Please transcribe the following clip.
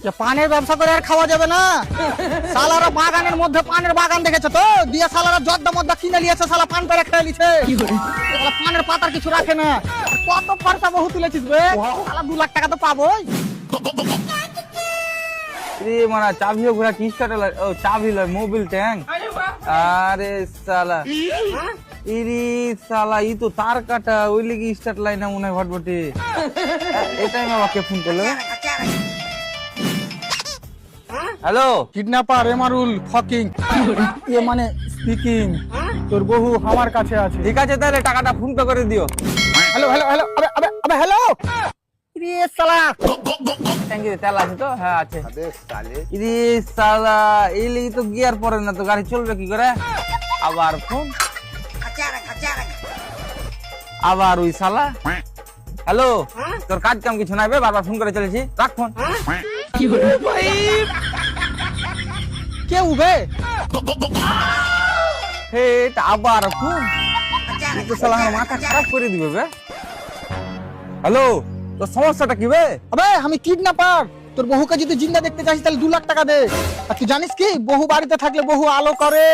যে পানের ব্যবসা করে আর খাওয়া যাবে না। শালারা বাগানের মধ্যে পানের বাগান দেখেছে তো, দিয়ে শালারা জর্দা মদ্দা কিনে নিয়েছে, শালা পান পেরে খেয়ে নিছে। শালা পানের পাতার কিছু রাখে না। কত খরচা বহু তুলেছিস বে, শালা 2 লাখ টাকা তো পাবোই। রে মারা চাবিও ঘোরা কি স্টার্ট ও চাবি লয় মোবিল ট্যাঙ্ক। আরে শালা ইরি শালা ই তো তার কাটা ওই লেগে স্টার্ট লাইন না মনে হয় ভটভটি। এটাই আমাকে ফোন করলো। হ্যালো কিডন্যাপার এমারুল ফকিং এ মানে স্পিকিং। তোর বহু আমার কাছে আছে। ঠিক আছে তাহলে টাকাটা ফোন পে করে দিও। হ্যালো হ্যালো হ্যালো, আবে আবে আবে হ্যালো। রে শালা থ্যাংক ইউ, তেল আছে তো? হ্যাঁ আছে। ইরি শালা এই লেগে তো গিয়ার পরে না তো গাড়ি চলবে কি করে? আবার ফোন, আবার ওই শালা। হ্যালো তোর কাজ কাম কিছু নাই বে, বারবার ফোন করে চলেছি, রাখ ফোন। কে উবে? হে এটা আবার ফোন, তো শালা আমার মাথা খারাপ করে দিবে বে। হ্যালো তোর সমস্যাটা কি বে? আবে আমি কিডন্যাপার। তোর বহুকে যদি জিন্দা দেখতে চাইছিস তাহলে 2 লাখ টাকা দে। আর তুই জানিস কি, বহু বাড়িতে থাকলে বহু আলো করে।